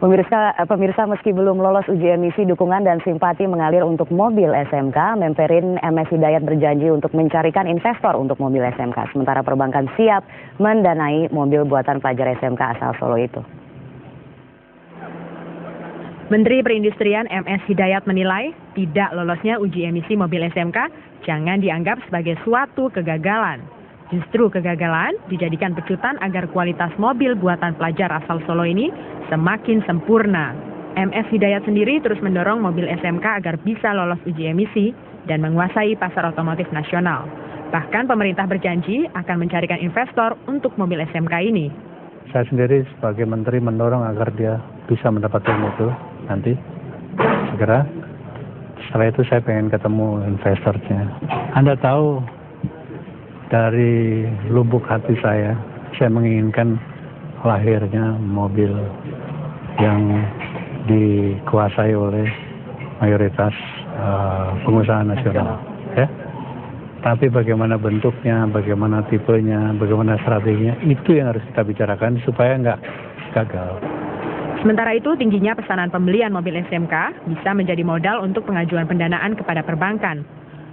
Pemirsa meski belum lolos uji emisi, dukungan dan simpati mengalir untuk mobil SMK. Menperin MS Hidayat berjanji untuk mencarikan investor untuk mobil SMK. Sementara perbankan siap mendanai mobil buatan pelajar SMK asal Solo itu. Menteri Perindustrian MS Hidayat menilai tidak lolosnya uji emisi mobil SMK jangan dianggap sebagai suatu kegagalan. Justru kegagalan dijadikan pecutan agar kualitas mobil buatan pelajar asal Solo ini semakin sempurna. MS Hidayat sendiri terus mendorong mobil SMK agar bisa lolos uji emisi dan menguasai pasar otomotif nasional. Bahkan pemerintah berjanji akan mencarikan investor untuk mobil SMK ini. Saya sendiri sebagai menteri mendorong agar dia bisa mendapatkan mobil nanti segera. Setelah itu saya pengen ketemu investornya. Anda tahu, dari lubuk hati saya menginginkan lahirnya mobil yang dikuasai oleh mayoritas pengusaha nasional. Ya. Tapi bagaimana bentuknya, bagaimana tipenya, bagaimana strateginya, itu yang harus kita bicarakan supaya nggak gagal. Sementara itu, tingginya pesanan pembelian mobil SMK bisa menjadi modal untuk pengajuan pendanaan kepada perbankan.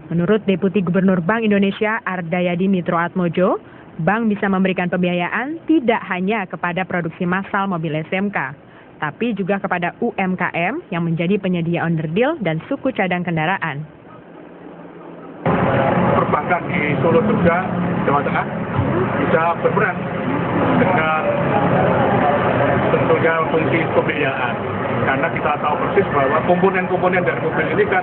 Menurut Deputi Gubernur Bank Indonesia Ardayadi Mitroatmojo, bank bisa memberikan pembiayaan tidak hanya kepada produksi massal mobil SMK, tapi juga kepada UMKM yang menjadi penyedia onderdil dan suku cadang kendaraan. Perbankan di Solo, Jogja, Jawa Tengah bisa berperan dengan tentunya fungsi pembiayaan. Karena kita tahu persis bahwa komponen-komponen dari mobil ini kan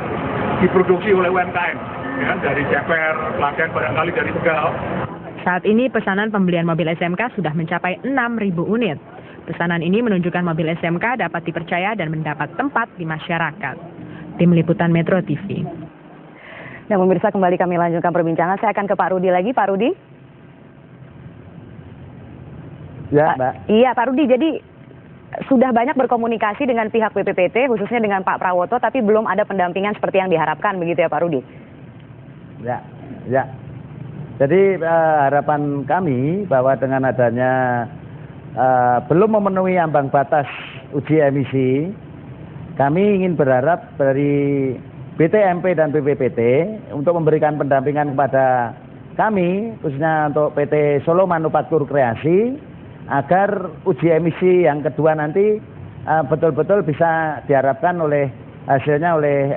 diproduksi oleh UMKM, ya, dari Ceper, Klaten, barangkali dari Tegal. Saat ini pesanan pembelian mobil SMK sudah mencapai 6.000 unit. Pesanan ini menunjukkan mobil SMK dapat dipercaya dan mendapat tempat di masyarakat. Tim Liputan Metro TV. Nah, pemirsa, kembali kami lanjutkan perbincangan. Saya akan ke Pak Rudi lagi. Pak Rudi? Ya, Mbak. Iya, Pak Rudi. Jadi sudah banyak berkomunikasi dengan pihak BPPT, khususnya dengan Pak Prawoto, tapi belum ada pendampingan seperti yang diharapkan, begitu ya Pak Rudi? Ya. Jadi harapan kami bahwa dengan adanya belum memenuhi ambang batas uji emisi, kami ingin berharap dari BTMP dan BPPT untuk memberikan pendampingan kepada kami, khususnya untuk PT Solo Manufaktur Kreasi, agar uji emisi yang kedua nanti betul-betul bisa diharapkan hasilnya oleh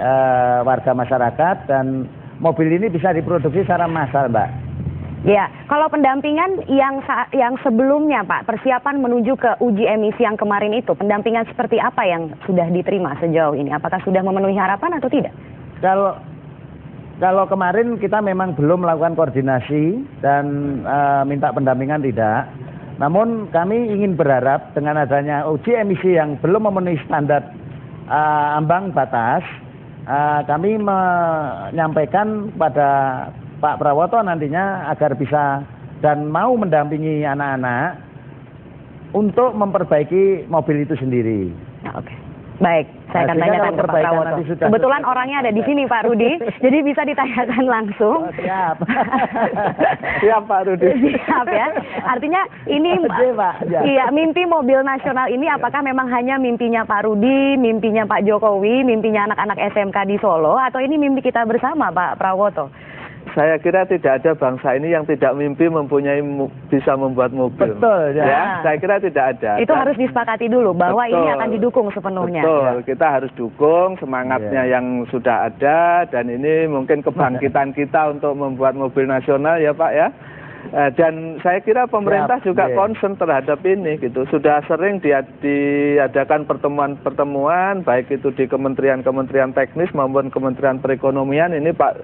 warga masyarakat dan mobil ini bisa diproduksi secara massal, Mbak. Ya, kalau pendampingan yang sebelumnya, Pak, persiapan menuju ke uji emisi yang kemarin itu, pendampingan seperti apa yang sudah diterima sejauh ini? Apakah sudah memenuhi harapan atau tidak? Kalau kemarin kita memang belum melakukan koordinasi dan minta pendampingan tidak. Namun kami ingin berharap dengan adanya uji emisi yang belum memenuhi standar ambang batas, kami menyampaikan kepada Pak Prawoto nantinya agar bisa dan mau mendampingi anak-anak untuk memperbaiki mobil itu sendiri. Oke. Baik, saya akan tanyakan ke Pak Prawoto. Kebetulan orangnya ada di sini, Pak Rudi, jadi bisa ditanyakan langsung. Siap. Siap, Pak Rudi. Siap ya. Artinya ini, iya, mimpi mobil nasional ini apakah memang hanya mimpinya Pak Rudi, mimpinya Pak Jokowi, mimpinya anak-anak SMK di Solo, atau ini mimpi kita bersama, Pak Prawoto? Saya kira tidak ada bangsa ini yang tidak mimpi bisa membuat mobil. Betul, ya. Saya kira tidak ada. Itu harus disepakati dulu bahwa ini akan didukung sepenuhnya. Betul, kita harus dukung semangatnya yang sudah ada, dan ini mungkin kebangkitan kita untuk membuat mobil nasional ya Pak ya. Dan saya kira pemerintah juga concern terhadap ini gitu. Sudah sering diadakan pertemuan baik itu di kementerian-kementerian teknis maupun Kementerian Perekonomian. Ini Pak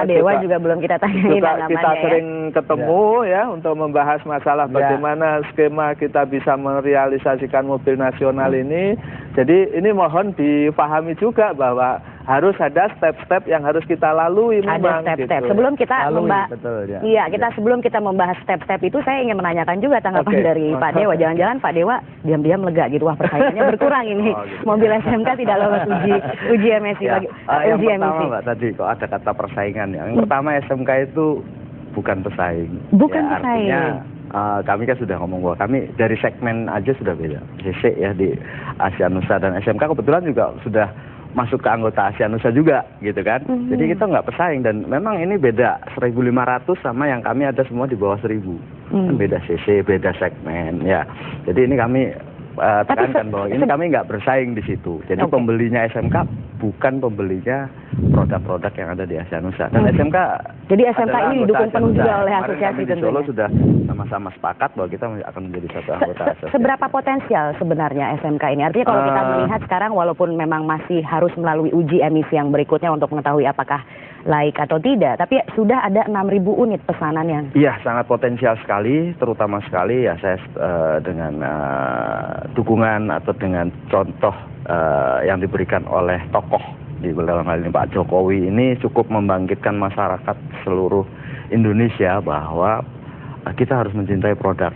Dewa juga belum kita tanyain namanya. Kita sering ketemu ya untuk membahas masalah bagaimana skema kita bisa merealisasikan mobil nasional ini. Jadi ini mohon dipahami juga bahwa harus ada step-step yang harus kita lalui memang. Ada step-step. Gitu. Sebelum kita membahas, sebelum kita membahas step-step itu, saya ingin menanyakan juga tanggapan dari Pak Dewa. Jangan-jangan Pak Dewa diam-diam lega gitu, wah persaingannya berkurang ini. Mobil SMK tidak lolos uji emisi. Yang pertama Mbak, tadi kok ada kata persaingan ya. Yang pertama SMK itu bukan pesaing. Bukan pesaing. Artinya kami kan sudah ngomong bahwa kami dari segmen aja sudah beda. CC ya di Asianusa dan SMK kebetulan juga sudah masuk ke anggota Asianusa juga gitu kan. Jadi kita nggak pesaing dan memang ini beda 1.500 sama yang kami ada semua di bawah 1.000. Kan beda CC, beda segmen ya. Jadi ini kami tekankan bahwa ini kami nggak bersaing di situ. Jadi pembelinya SMK bukan pembelinya produk-produk yang ada di Asianusa. Dan SMK jadi SMK ini didukung penuh juga oleh asosiasi tentunya. Solo sudah sama-sama sepakat bahwa kita akan menjadi satu anggota asosiasi. Seberapa potensial sebenarnya SMK ini? Artinya kalau kita melihat sekarang walaupun memang masih harus melalui uji emisi yang berikutnya untuk mengetahui apakah laik atau tidak, tapi sudah ada 6.000 unit pesanan yang... Iya, sangat potensial sekali, terutama sekali ya saya dengan dukungan atau dengan contoh yang diberikan oleh tokoh di dalam hal ini Pak Jokowi ini cukup membangkitkan masyarakat seluruh Indonesia bahwa kita harus mencintai produk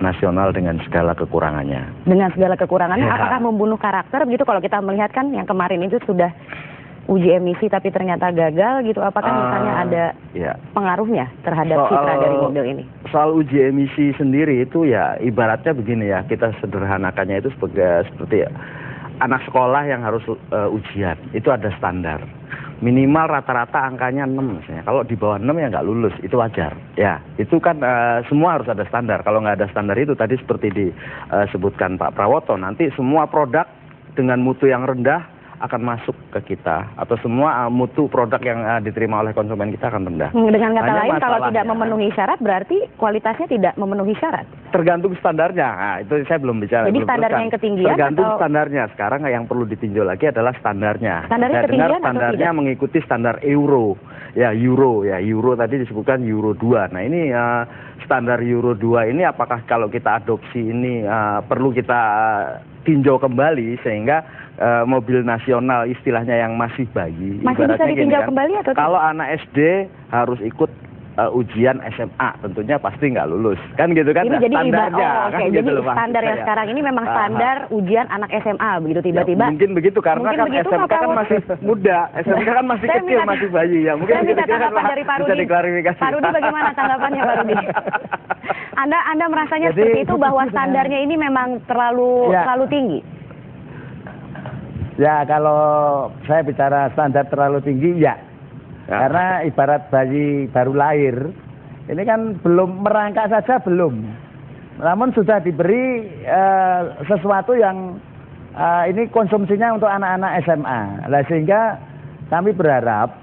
nasional dengan segala kekurangannya. Dengan segala kekurangannya, apakah membunuh karakter begitu kalau kita melihat kan yang kemarin itu sudah uji emisi tapi ternyata gagal gitu, apakah misalnya ada pengaruhnya terhadap citra dari mobil ini? Soal uji emisi sendiri itu ya ibaratnya begini ya, kita sederhanakannya itu seperti anak sekolah yang harus ujian, itu ada standar. Minimal rata-rata angkanya 6 misalnya. Kalau di bawah 6 ya nggak lulus, itu wajar. Ya, itu kan semua harus ada standar. Kalau nggak ada standar itu tadi seperti disebutkan Pak Prawoto, nanti semua produk dengan mutu yang rendah akan masuk ke kita, atau semua mutu produk yang diterima oleh konsumen kita akan rendah. Dengan kata lain, kalau tidak memenuhi syarat berarti kualitasnya tidak memenuhi syarat? Tergantung standarnya. Nah, itu saya belum bicara. Jadi standarnya yang ketinggian? Tergantung standarnya. Sekarang yang perlu ditinjau lagi adalah standarnya. Standarnya ketinggian atau standarnya tidak? Mengikuti standar Euro. Euro tadi disebutkan Euro 2. Nah ini standar Euro 2 ini apakah kalau kita adopsi ini perlu kita tinjau kembali sehingga mobil nasional istilahnya yang masih bayi. Masih bisa ditinjau kembali atau tidak? Kalau anak SD harus ikut ujian SMA, tentunya pasti nggak lulus. Kan gitu kan? Ini jadi standarnya. Jadi gitu standar yang sekarang ini memang standar ujian anak SMA begitu tiba-tiba. Ya, mungkin begitu karena kan begitu, SMK kan masih muda, SMK kan masih kecil, masih bayi ya. Mungkin saya minta tanggapan dari Pak Rudi. Bisa diklarifikasi. Pak Rudi bagaimana tanggapannya Pak Rudi? Anda merasanya seperti itu bahwa standarnya ini memang terlalu tinggi? Ya, kalau saya bicara standar terlalu tinggi, karena ibarat bayi baru lahir, ini kan belum merangkak saja belum. Namun sudah diberi sesuatu yang ini konsumsinya untuk anak-anak SMA. Nah, sehingga kami berharap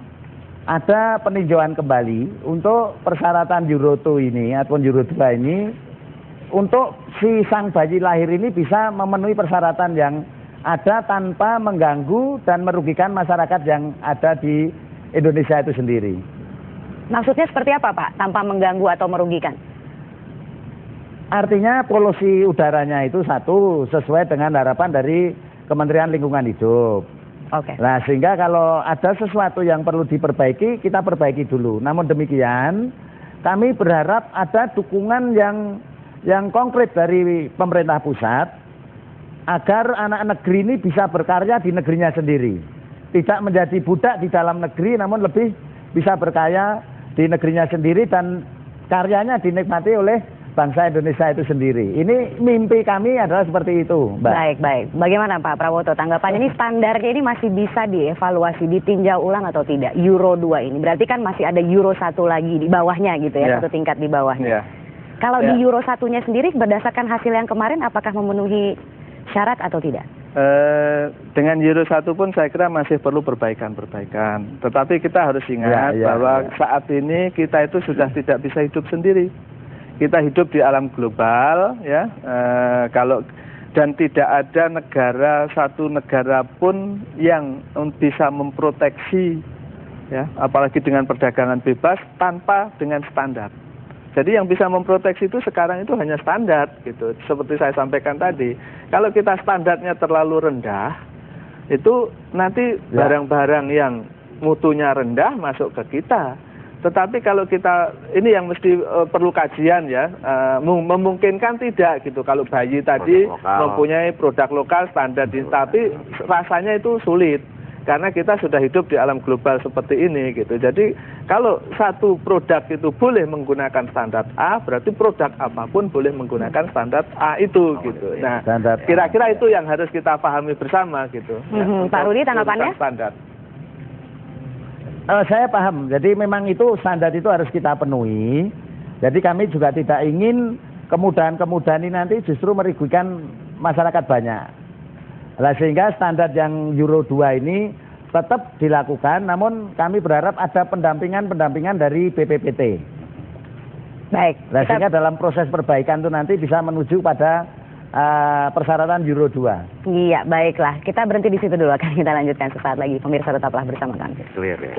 ada peninjauan kembali untuk persyaratan Euro 2 ini ataupun Euro 2 ini untuk si sang bayi lahir ini bisa memenuhi persyaratan yang ada tanpa mengganggu dan merugikan masyarakat yang ada di Indonesia itu sendiri. Maksudnya seperti apa Pak? Tanpa mengganggu atau merugikan? Artinya polusi udaranya itu satu sesuai dengan harapan dari Kementerian Lingkungan Hidup. Nah sehingga kalau ada sesuatu yang perlu diperbaiki, kita perbaiki dulu. Namun demikian kami berharap ada dukungan yang konkret dari pemerintah pusat agar anak negeri ini bisa berkarya di negerinya sendiri. Tidak menjadi budak di dalam negeri, namun lebih bisa berkarya di negerinya sendiri dan karyanya dinikmati oleh bangsa Indonesia itu sendiri. Ini mimpi kami adalah seperti itu, Mbak. Baik. Bagaimana Pak Prawoto tanggapannya? Ini standarnya ini masih bisa dievaluasi, ditinjau ulang atau tidak? Euro 2 ini berarti kan masih ada Euro 1 lagi di bawahnya gitu ya, satu tingkat di bawahnya. Kalau di Euro 1-nya sendiri berdasarkan hasil yang kemarin apakah memenuhi syarat atau tidak? Dengan Euro 1 pun saya kira masih perlu perbaikan. Tetapi kita harus ingat bahwa saat ini kita itu sudah tidak bisa hidup sendiri. Kita hidup di alam global, dan tidak ada satu negara pun yang bisa memproteksi, apalagi dengan perdagangan bebas tanpa dengan standar. Jadi yang bisa memproteksi itu sekarang itu hanya standar gitu. Seperti saya sampaikan tadi, kalau kita standarnya terlalu rendah, itu nanti barang-barang yang mutunya rendah masuk ke kita. Tetapi kalau kita, ini yang mesti perlu kajian memungkinkan tidak gitu. Kalau bayi tadi mempunyai produk lokal standar, tapi rasanya itu sulit. Karena kita sudah hidup di alam global seperti ini gitu. Jadi kalau satu produk itu boleh menggunakan standar A, berarti produk apapun boleh menggunakan standar A itu gitu. Nah, kira-kira itu yang harus kita pahami bersama gitu. Pak Rudi, tanggapannya? Standar. Saya paham. Jadi memang itu standar itu harus kita penuhi. Jadi kami juga tidak ingin kemudahan-kemudahan ini nanti justru merugikan masyarakat banyak. Nah, sehingga standar yang Euro 2 ini tetap dilakukan, namun kami berharap ada pendampingan dari BPPT. Baik. Nah, sehingga dalam proses perbaikan itu nanti bisa menuju pada persyaratan Euro 2. Iya, baiklah. Kita berhenti di situ dulu, akan kita lanjutkan sesaat lagi. Pemirsa tetaplah bersama kami. Clear ya.